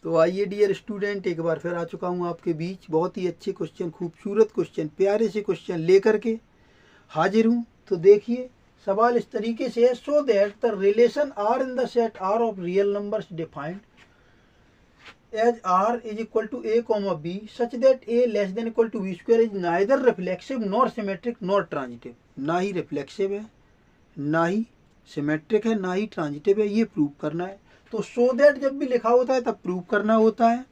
तो आइए dear student, एक बार फिर आ चुका हूँ आपके बीच बहुत ही अच्छे क्वेश्चन, खूबसूरत क्वेश्चन, प्यारे से क्वेश्चन लेकर के हाजिर हूँ। तो देखिए सवाल इस तरीके से है, so that the relation R in the set R of real numbers defined as R is equal to a comma b such that a less than equal to B square is neither reflexive nor symmetric nor transitive. ना ही reflexive है, ना ही symmetric है, ना ही transitive है, ये prove करना है। तो सो दैट जब भी लिखा होता है तब प्रूव करना होता है,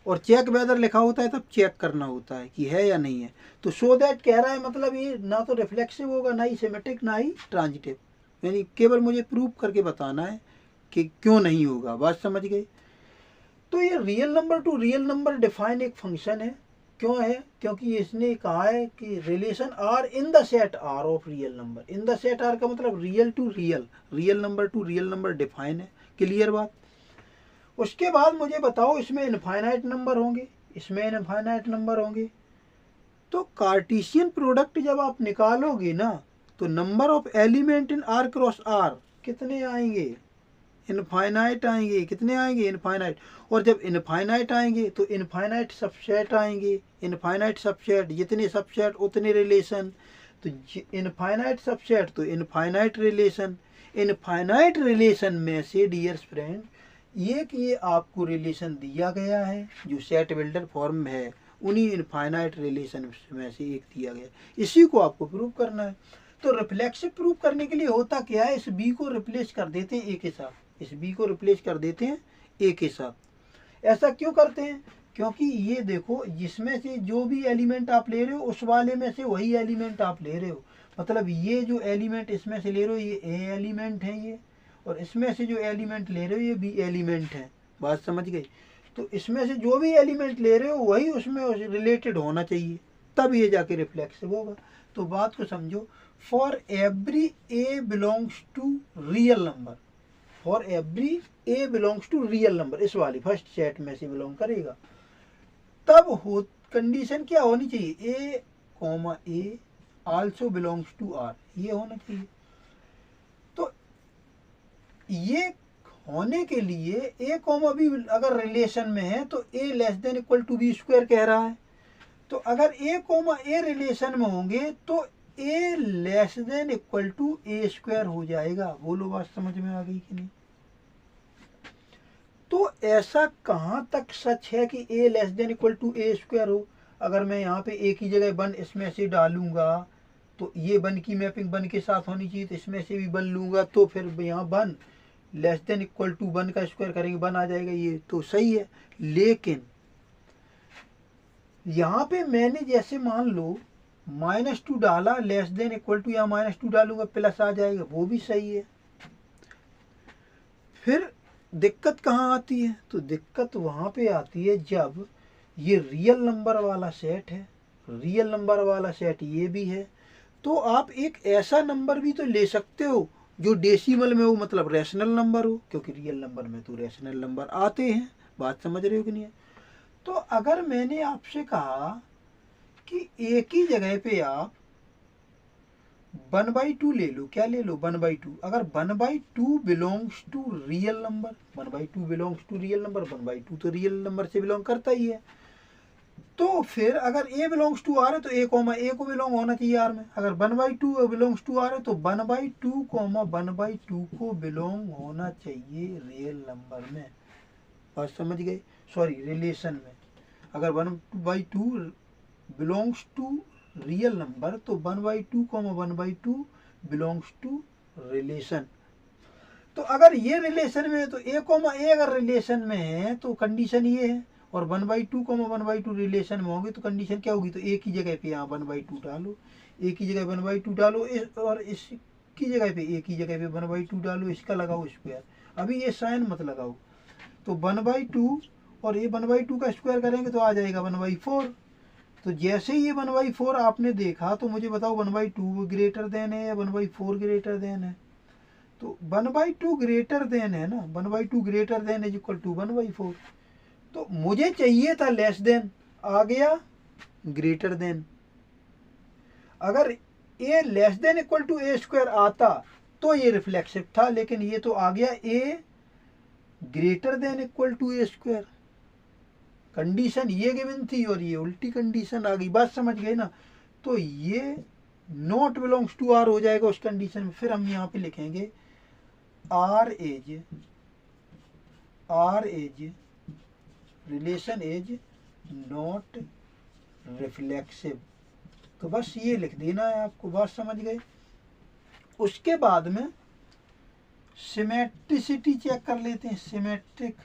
और चेक वेदर लिखा होता है तब चेक करना होता है कि है या नहीं है। तो सो दैट कह रहा है मतलब ये ना तो रिफ्लेक्सिव होगा, ना ही सिमेट्रिक, ना ही ट्रांजिटिव, यानी केवल मुझे प्रूव करके बताना है कि क्यों नहीं होगा। बात समझ गए। तो ये real number to real number define एक फंक्शन है। क्यों है? क्योंकि इसने कहा है कि relation R in the set R of real number. In the set R का मतलब real to real, real number to real number define है। क्लियर बात। उसके बाद मुझे बताओ इसमें इनफाइनाइट नंबर होंगे, इसमें इनफाइनाइट नंबर होंगे। तो कार्टेशियन प्रोडक्ट जब आप निकालोगे ना, तो number of element in R cross R कितने आएंगे? इनफाइनाइट आएंगे। कितने आएंगे? इनफाइनाइट। और जब इनफाइनाइट आएंगे तो इनफाइनाइट सबसेट आएंगे। इनफाइनाइट सबसेट, जितने सबसेट उतने रिलेशन। तो इनफाइनाइट सबसेट तो इनफाइनाइट रिलेशन। इनफाइनाइट रिलेशन में से डियर फ्रेंड ये आपको रिलेशन दिया गया है जो सेट बिल्डर फॉर्म में है, उन्हीं इनफाइनाइट रिलेशन में से एक दिया गया, इसी को आपको प्रूव करना है। तो रिफ्लेक्सिव प्रूव करने के लिए होता क्या है, इस बी को रिप्लेस कर देते हैं ए के साथ, इस बी को रिप्लेस कर देते हैं ए के साथ। ऐसा क्यों करते हैं? क्योंकि ये देखो जिसमें से जो भी एलिमेंट आप ले रहे हो उस वाले में से वही एलिमेंट आप ले रहे हो। मतलब ये जो एलिमेंट इसमें से ले रहे हो ये ए एलिमेंट है ये, और इसमें से जो एलिमेंट ले रहे हो ये बी एलिमेंट है। बात समझ गई। तो इसमें से जो भी एलिमेंट ले रहे हो वही उसमें रिलेटेड होना चाहिए, तब ये जाके रिफ्लेक्सिव होगा। तो बात को समझो, for every a belongs to real number, for every a belongs to real number, इस वाली फर्स्ट सेट में से बिलोंग करेगा, तब हो कंडीशन क्या होनी चाहिए, A comma A also belongs to R, ये होना चाहिए। तो ये होने के लिए ए कॉमा बी अगर रिलेशन में है तो A less than equal to B square कह रहा है। तो अगर ए कॉमा ए रिलेशन में होंगे तो A less than equal to A square हो जाएगा। बोलो बात समझ में आ गई कि नहीं? तो ऐसा कहाँ तक सच है कि A less than equal to A square हो? अगर मैं यहाँ पे ए की जगह वन इसमें से डालूंगा तो ये वन की मैपिंग वन के साथ होनी चाहिए, तो इसमें से भी वन लूंगा तो फिर यहाँ one less than equal to one का स्क्वायर करेंगे वन आ जाएगा, ये तो सही है। लेकिन यहाँ पे मैंने जैसे मान लो -2 डाला, लेस देन इक्वल टू या -2 डालूंगा प्लस आ जाएगा, वो भी सही है। फिर दिक्कत कहाँ आती है? तो दिक्कत वहाँ पे आती है जब ये रियल नंबर वाला सेट है, रियल नंबर वाला सेट ये भी है, तो आप एक ऐसा नंबर भी तो ले सकते हो जो डेसिमल में हो, मतलब रैशनल नंबर हो, क्योंकि रियल नंबर में तो रैशनल नंबर आते हैं। बात समझ रहे हो कि नहीं है? तो अगर मैंने आपसे कहा कि एक ही जगह पे आप 1/2 ले लो, क्या ले लो? 1/2। अगर 1/2 belongs to real number, 1/2 belongs to real number, 1/2 तो रियल नंबर से बिलोंग करता ही है। तो फिर अगर ए बिलोंग्स टू आर है तो ए कॉमा ए को बिलोंग होना चाहिए आर में। अगर 1/2 बिलोंग्स टू आर है तो 1/2 कॉमा 1/2 को बिलोंग होना चाहिए रियल नंबर में। बात समझ गए? सॉरी, रिलेशन में। अगर 1/2 बिलोंग्स टू रियल नंबर तो 1/2 कॉमा 1/2 बिलोंग्स टू रिलेशन। तो अगर ये रिलेशन में है तो ए कॉमा ए अगर रिलेशन में है तो कंडीशन ये है, और 1/2 कॉमा 1/2 रिलेशन में होंगे तो कंडीशन क्या होगी? तो ए की जगह पे यहाँ 1/2 डालो, ए की जगह 1/2 डालो, और इस की जगह पे ए की जगह पे 1/2 डालो, इसका लगाओ स्क्वायर। अभी ये साइन मत लगाओ। तो 1/2 और ये 1/2 का स्क्वायर करेंगे तो आ जाएगा 1/4। तो जैसे ही ये 1/4 आपने देखा तो मुझे बताओ 1/2 ग्रेटर देन है या 1/4 ग्रेटर देन है? तो 1/2 ग्रेटर देन है ना, 1/2 greater than is equal to 1/4। तो मुझे चाहिए था लेस देन, आ गया ग्रेटर देन। अगर A less than equal to A square आता तो ये रिफ्लेक्सिव था, लेकिन ये तो आ गया A greater than equal to A square. Condition ये गिवन थी और ये उल्टी कंडीशन आ गई, बात समझ गए ना। तो ये नॉट बिलोंग्स टू आर हो जाएगा उस कंडीशन में। फिर हम यहाँ पे लिखेंगे R as relation as not reflexive. तो बस ये लिख देना है आपको, बात समझ गए। उसके बाद में सिमेट्रिसिटी चेक कर लेते हैं, सिमेट्रिक।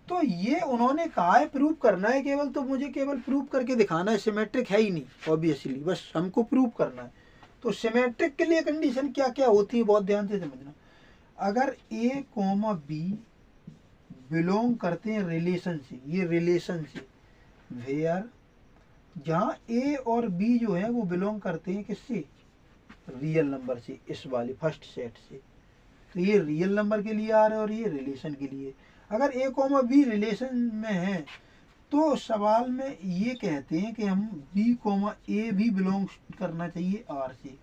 तो ये उन्होंने कहा है प्रूव करना है केवल, तो मुझे केवल प्रूव करके दिखाना है। सिमेट्रिक है ही नहीं ऑब्वियसली, बस हमको प्रूव करना है। तो सिमेट्रिक के लिए कंडीशन क्या क्या होती है बहुत ध्यान से समझना। अगर ए कॉमा बी बिलोंग करते हैं रिलेशन से, ये रिलेशन से, वेयर जहाँ ए और बी जो है वो बिलोंग करते हैं किससे, रियल नंबर से, इस वाले फर्स्ट सेट से। तो ये रियल नंबर के लिए आ रहा है और ये रिलेशन के लिए। अगर ए कॉमा बी रिलेशन में है तो सवाल में ये कहते हैं कि हम बी कॉमा ए भी बिलोंग करना चाहिए आर से।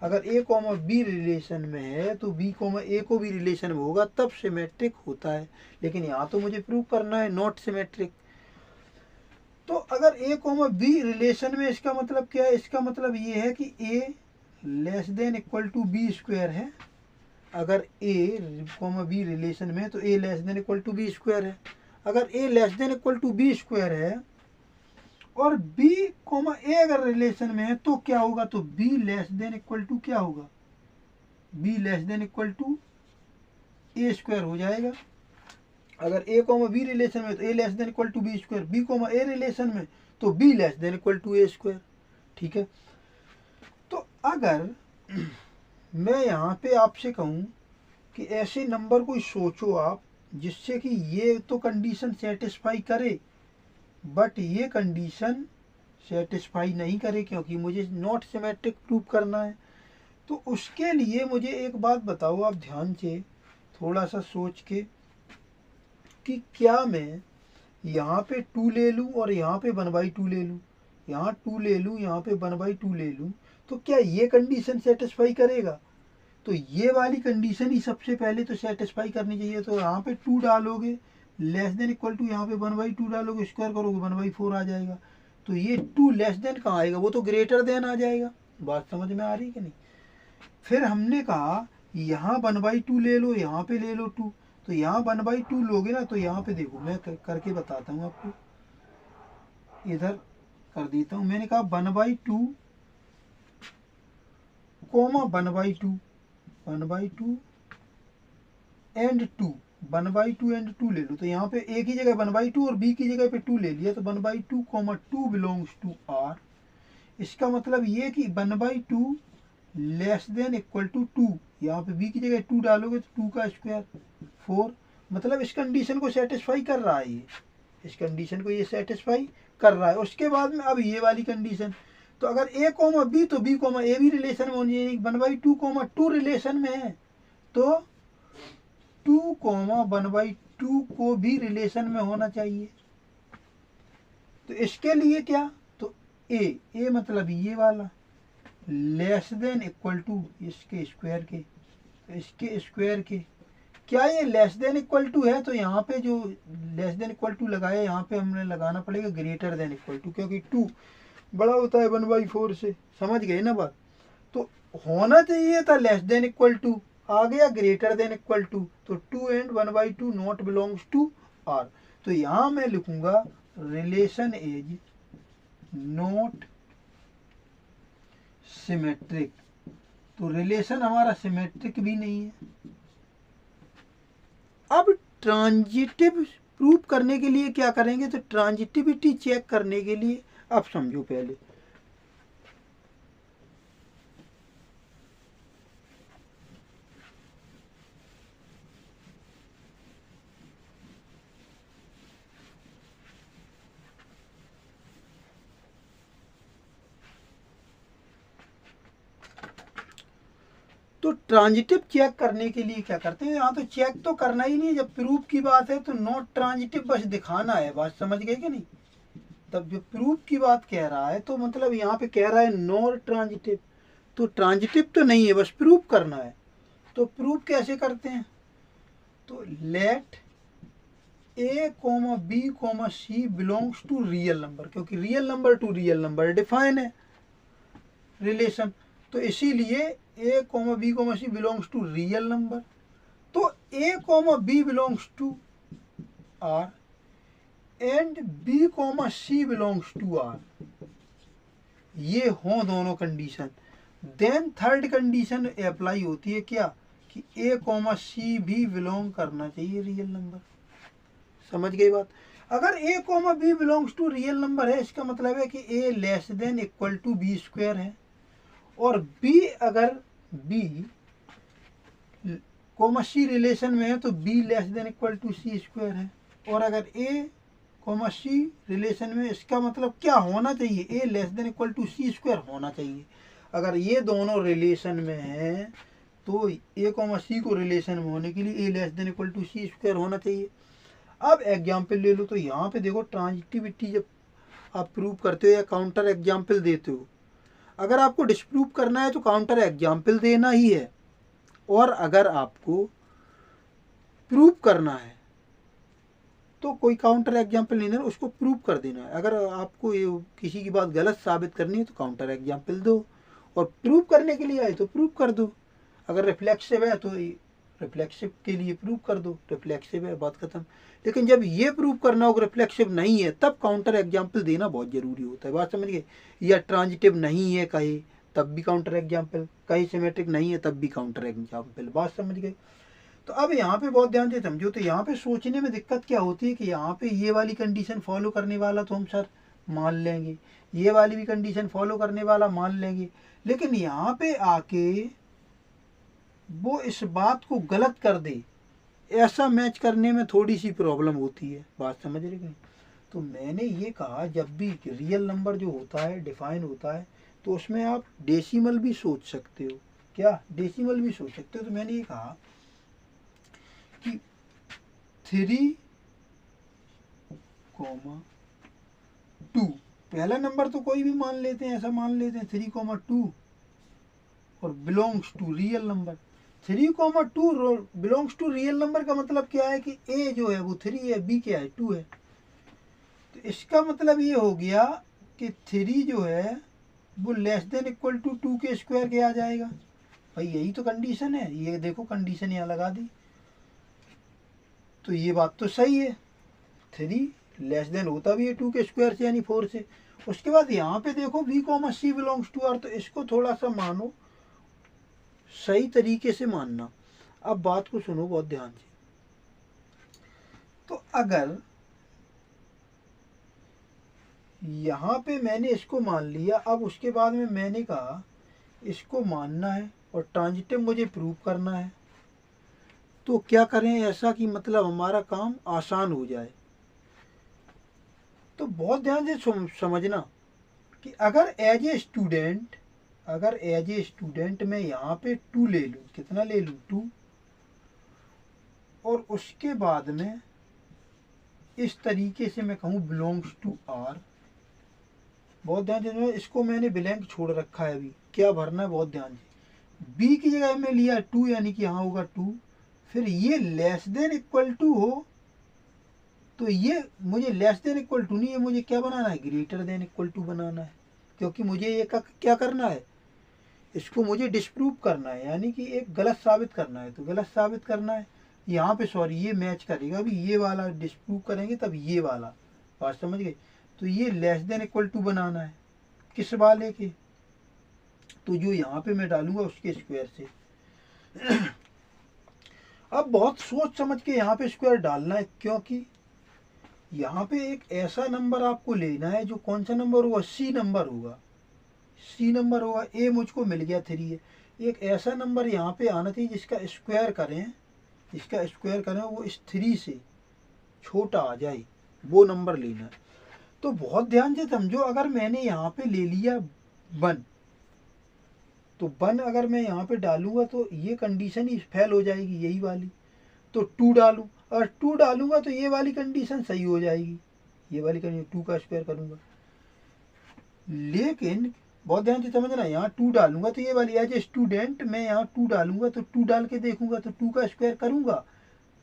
अगर ए कॉमा बी रिलेशन में है तो बी कॉमा ए को भी रिलेशन में होगा, तब सिमेट्रिक होता है। लेकिन यहाँ तो मुझे प्रूव करना है नॉट सिमेट्रिक। तो अगर ए कॉमा बी रिलेशन में, इसका मतलब क्या है, इसका मतलब ये है कि A less than equal to B square है। अगर ए कॉमा बी रिलेशन में है तो A less than equal to B square है। अगर A less than equal to B square है और बी कॉमा ए अगर रिलेशन में है तो क्या होगा, तो B less than equal to क्या होगा, B less than equal to A square हो जाएगा। अगर ए कॉमा बी रिलेशन में तो A less than equal to B square, B comma A relation में तो B less than equal to A square. ठीक है। तो अगर मैं यहाँ पे आपसे कहूँ कि ऐसे नंबर कोई सोचो आप जिससे कि ये तो कंडीशन सेटिस्फाई करे बट ये कंडीशन सेटिस्फाई नहीं करे, क्योंकि मुझे नॉट सिमेट्रिक प्रूव करना है। तो उसके लिए मुझे एक बात बताओ आप ध्यान से थोड़ा सा सोच के, कि क्या मैं यहाँ पे 2 ले लूँ और यहाँ पे 1/2 ले लूँ, यहाँ 2 ले लूँ, यहाँ पे 1/2 ले लूँ, तो क्या ये कंडीशन सेटिस्फाई करेगा? तो ये वाली कंडीशन ही सबसे पहले तो सेटिस्फाई करनी चाहिए। तो यहाँ पे 2 डालोगे लेस देन इक्वल टू, यहाँ पे 1/2 डालोगे, स्क्वायर करोगे 1/4 आ जाएगा। तो ये 2 लेस देन कहाँ आएगा, वो तो ग्रेटर देन आ जाएगा। बात समझ में आ रही कि नहीं? फिर हमने कहा यहाँ 1/2 ले लो, यहाँ पे ले लो 2। तो यहाँ 1/2 लोगे ना, तो यहाँ पे देखो मैं करके बताता हूँ आपको, इधर कर देता हूँ। मैंने कहा 1/2 कॉमा 1/2 एंड 2, 1/2 एंड 2 ले लो। तो यहाँ पे ए की जगह 1/2 और बी की जगह पे 2 ले लिया, तो 1/2 कॉमा 2 बिलोंग्स टू आर। इसका मतलब ये कि 1/2 लेस देन इक्वल टू 2, यहाँ पे बी की जगह 2 डालोगे तो 2 का स्क्वायर 4। मतलब इस कंडीशन को सेटिस्फाई कर रहा है, ये इस कंडीशन को ये सेटिस्फाई कर रहा है। उसके बाद में अब ये वाली कंडीशन, तो अगर ए कॉमा बी तो बी कॉमा ए भी रिलेशन में होनी चाहिए। 1/2 कॉमा 2 रिलेशन में है तो 2 कॉमा 1/2 को भी रिलेशन में होना चाहिए। तो इसके लिए क्या, तो ए मतलब ये वाला लेस देन इक्वल टू इसके स्क्वायर के, तो इसके स्क्वायर के। क्या ये लेस देन इक्वल टू है, तो यहाँ पे जो लेस देन इक्वल टू लगाया, यहाँ पे हमने लगाना पड़ेगा ग्रेटर देन इक्वल टू, क्योंकि 2 बड़ा होता है 1/4 से। समझ गए ना बात? तो होना चाहिए था लेस देन इक्वल टू, आ गया ग्रेटर देन इक्वल टू। तो 2 and 1/2 not belongs to R. तो यहाँ मैं लिखूंगा रिलेशन इज नॉट सिमेट्रिक। तो रिलेशन हमारा सिमेट्रिक भी नहीं है। अब ट्रांजिटिव प्रूव करने के लिए क्या करेंगे, तो ट्रांजिटिविटी चेक करने के लिए अब समझो पहले, तो ट्रांजिटिव चेक करने के लिए क्या करते हैं, यहाँ तो चेक तो करना ही नहीं, जब प्रूफ की बात है तो नॉट ट्रांजिटिव बस दिखाना है। बात समझ गए कि नहीं? तब जो प्रूफ की बात कह रहा है तो मतलब यहाँ पे कह रहा है नॉट ट्रांजिटिव, तो ट्रांजिटिव तो नहीं है, बस प्रूफ करना है। तो प्रूफ कैसे करते हैं, तो let A comma B comma C belongs to real number, क्योंकि real number to real number define है रिलेशन, तो इसीलिए A comma B comma C belongs to real number. तो A comma B belongs to R and B comma C belongs to R, ये हो दोनों condition. Then third condition apply होती है क्या, कि ए कॉमा सी भी बिलोंग करना चाहिए रियल नंबर। समझ गई बात। अगर A comma B belongs to real number है, इसका मतलब है कि A less than equal to B square है, और बी अगर बी कॉमा सी रिलेशन में है तो B less than equal to C square है, और अगर ए कॉमा सी रिलेशन में, इसका मतलब क्या होना चाहिए, A less than equal to C square होना चाहिए। अगर ये दोनों रिलेशन में है तो ए कॉमा सी को रिलेशन में होने के लिए A less than equal to C square होना चाहिए। अब एग्जाम्पल ले लो, तो यहाँ पे देखो ट्रांजिटिविटी जब आप प्रूव करते हो या काउंटर एग्जाम्पल देते हो, अगर आपको डिस्प्रूव करना है तो काउंटर एग्जाम्पल देना ही है, और अगर आपको प्रूव करना है तो कोई काउंटर एग्जाम्पल नहीं देना, उसको प्रूव कर देना है। अगर आपको ये किसी की बात गलत साबित करनी है तो काउंटर एग्जाम्पल दो, और प्रूव करने के लिए आए तो प्रूव कर दो। अगर रिफ्लेक्सिव है तो रिफ्लेक्सिव के लिए प्रूव कर दो, रिफ्लेक्सिव है, बात खत्म। लेकिन जब ये प्रूव करना हो रिफ्लेक्सिव नहीं है, तब काउंटर एग्जाम्पल देना बहुत जरूरी होता है, बात समझ गए। या ट्रांजिटिव नहीं है कहीं, तब भी काउंटर एग्जाम्पल, कहीं सिमेट्रिक नहीं है तब भी काउंटर एग्जाम्पल, बात समझ गए। तो अब यहाँ पे बहुत ध्यान से समझो, तो यहाँ पे सोचने में दिक्कत क्या होती है कि यहाँ पे ये वाली कंडीशन फॉलो करने वाला तो हम सर मान लेंगे, ये वाली भी कंडीशन फॉलो करने वाला मान लेंगे, लेकिन यहाँ पे आके वो इस बात को गलत कर दे, ऐसा मैच करने में थोड़ी सी प्रॉब्लम होती है, बात समझ रहे हैं। तो मैंने ये कहा जब भी रियल नंबर जो होता है डिफाइन होता है तो उसमें आप डेसिमल भी सोच सकते हो, क्या डेसिमल भी सोच सकते हो। तो मैंने ये कहा कि 3,2, पहला नंबर तो कोई भी मान लेते हैं, ऐसा मान लेते हैं 3,2 और belongs to real number. 3,2 belongs to real number का मतलब क्या है कि ए जो है वो 3 है, बी क्या है 2 है। तो इसका मतलब ये हो गया कि 3 जो है वो लेस देन इक्वल टू 2 के स्क्वायर के आ जाएगा। भाई यही तो कंडीशन है, ये देखो कंडीशन यहाँ लगा दी, तो ये बात तो सही है, 3 लेस देन होता भी है 2 के स्क्वायर से यानी 4 से। उसके बाद यहाँ पे देखो b comma C belongs to R, तो इसको थोड़ा सा मानो, सही तरीके से मानना। अब बात को सुनो बहुत ध्यान से। तो अगर यहाँ पे मैंने इसको मान लिया, अब उसके बाद में मैंने कहा इसको मानना है और ट्रांजिटिव मुझे प्रूव करना है, तो क्या करें ऐसा कि मतलब हमारा काम आसान हो जाए। तो बहुत ध्यान से समझना कि अगर एज ए स्टूडेंट मैं यहाँ पे 2 ले लूँ, कितना ले लूँ 2, और उसके बाद में इस तरीके से मैं कहूँ बिलोंग्स टू आर, बहुत ध्यान से, इसको मैंने ब्लैंक छोड़ रखा है, अभी क्या भरना है बहुत ध्यान से। बी की जगह में लिया 2 यानी कि यहाँ होगा 2, फिर ये लेस देन इक्वल टू हो, तो ये मुझे लेस देन इक्वल टू नहीं है, मुझे क्या बनाना है ग्रेटर देन इक्वल टू बनाना है, क्योंकि मुझे ये क्या करना है, इसको मुझे डिस्प्रूव करना है, यानी कि एक गलत साबित करना है। तो गलत साबित करना है यहाँ पे, सॉरी ये मैच करेगा, अभी ये वाला डिस्प्रूव करेंगे तब ये वाला, बात समझ गए। तो ये लेस देन इक्वल टू बनाना है किस वाले के, तो जो यहाँ पे मैं डालूंगा उसके स्क्वायर से। अब बहुत सोच समझ के यहाँ पे स्क्वायर डालना है, क्योंकि यहाँ पे एक ऐसा नंबर आपको लेना है जो कौन सा नंबर होगा, सी नंबर होगा, सी नंबर होगा। ए मुझको मिल गया 3 है, एक ऐसा नंबर यहाँ पे आना चाहिए जिसका स्क्वायर करें वो इस 3 से छोटा आ जाए, वो नंबर लेना है। तो बहुत ध्यान से समझो, अगर मैंने यहाँ पे ले लिया 1, तो 1 अगर मैं यहाँ पे डालूंगा तो ये कंडीशन ही फेल हो जाएगी, यही वाली। तो 2 डालूँ, और 2 डालूंगा तो ये वाली कंडीशन सही हो जाएगी, ये वाली कंडीशन 2 का स्क्वायर करूंगा। लेकिन बहुत ध्यान से समझना, यहाँ 2 डालूंगा तो ये वाली, एज ए स्टूडेंट मैं यहाँ 2 डालूंगा, तो 2 डाल के देखूंगा तो 2 का स्क्वायर करूंगा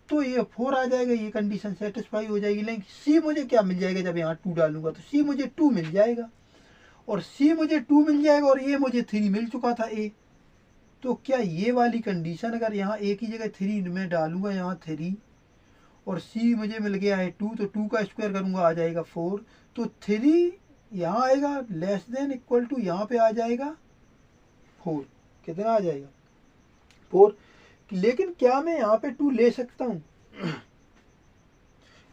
तो ये 4 आ जाएगा, ये कंडीशन सेटिस्फाई हो जाएगी। लेकिन सी मुझे क्या मिल जाएगा जब यहाँ 2 डालूंगा, तो सी मुझे 2 मिल जाएगा, और सी मुझे 2 मिल जाएगा, और ये मुझे 3 मिल चुका था ए। तो क्या ये वाली कंडीशन अगर यहाँ ए की जगह 3 में डालूंगा, यहाँ 3, और सी मुझे मिल गया है 2, तो 2 का स्क्वायर करूंगा आ जाएगा 4, तो 3 यहाँ आएगा लेस देन इक्वल टू, यहाँ पे आ जाएगा 4। कितना आ जाएगा 4। लेकिन क्या मैं यहाँ पे 2 ले सकता हूँ?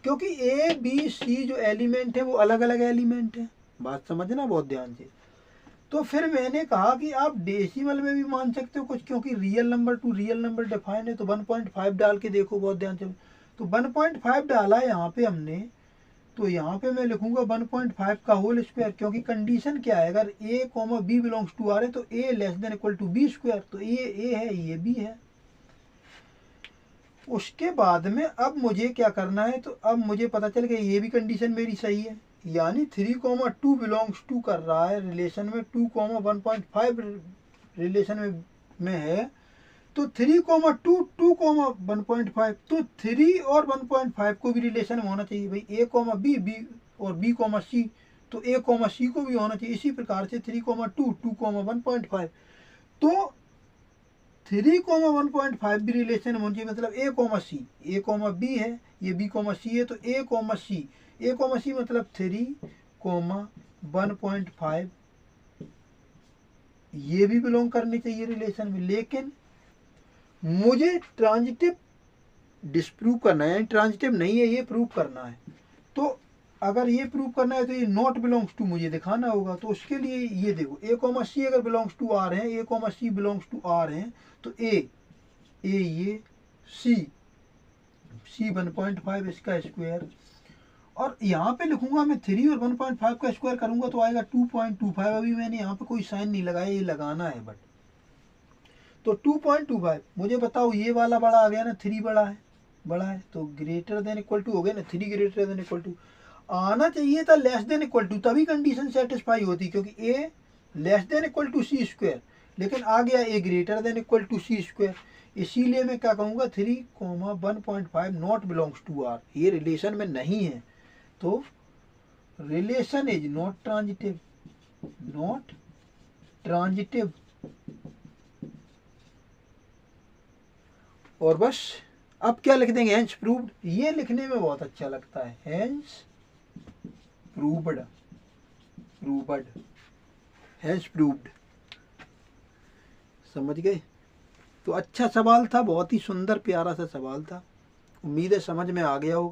क्योंकि ए बी सी जो एलिमेंट है वो अलग अलग एलिमेंट है, बात समझना बहुत ध्यान से। तो फिर मैंने कहा कि आप डेसिमल में भी मान सकते हो कुछ, क्योंकि real number to real number define है। तो 1.5 डाल के देखो बहुत ध्यान से। तो 1.5 डाला है यहाँ पे हमने, तो यहाँ पे मैं लिखूंगा 1.5 का होल स्क्वायर, क्योंकि कंडीशन क्या है, अगर A comma B belongs to R है तो A less than equal to B square, तो ये ए है ये बी है। उसके बाद में अब मुझे क्या करना है, तो अब मुझे पता चल गया ये भी कंडीशन मेरी सही है, यानी 3,2 बिलोंग्स टू कर रहा है रिलेशन में, 2,1.5 रिलेशन में है। तो 3,2 2,1.5, तो 3 और 1.5 को भी रिलेशन में होना चाहिए भाई, ए कॉमा बी, बी और बी कॉमा सी, तो ए कॉमा सी को भी होना चाहिए। इसी प्रकार से 3,2 2,1.5, तो 3,1.5 भी रिलेशन में होना चाहिए, मतलब ए कॉमा सी, ए कॉमा बी है, ये बी कॉमा सी है, तो A comma C, A comma सी मतलब 3,1.5 ये भी बिलोंग करनी चाहिए रिलेशन में। लेकिन मुझे ट्रांजिटिव डिस्प्रूव करना है, यानी ट्रांजिटिव नहीं है ये प्रूव करना है। तो अगर ये प्रूव करना है तो ये नॉट बिलोंग्स टू मुझे दिखाना होगा। तो उसके लिए ये देखो, ए कॉमा सी अगर बिलोंग्स टू आर है, A comma C belongs to R है, तो ए ये सी 1.5 इसका स्क्वायर, और यहाँ पे लिखूंगा मैं 3 और 1.5 का स्क्वायर करूंगा तो आएगा 2.25। अभी मैंने यहाँ पे कोई साइन नहीं लगाया, ये लगाना है बट। तो 2.25 मुझे बताओ, ये वाला बड़ा आ गया ना, 3 बड़ा है तो ग्रेटर देन इक्वल टू हो गया ना, 3 ग्रेटर देन इक्वल टू आना चाहिए था लेस देन इक्वल टू, तभी कंडीशन सेटिस्फाई होती, क्योंकि A less than equal to C square, लेकिन आ गया A greater than equal to C square. इसीलिए मैं क्या कहूँगा 3,1.5 नॉट बिलोंग्स टू आर, ये रिलेशन में नहीं है, तो relation is not transitive, not transitive. और बस अब क्या लिख देंगे, हेंस प्रूव्ड। ये लिखने में बहुत अच्छा लगता है, हेंस प्रूव्ड, हेंस प्रूव्ड। समझ गए? तो अच्छा सवाल था, बहुत ही सुंदर प्यारा सा सवाल था, उम्मीद है समझ में आ गया होगा।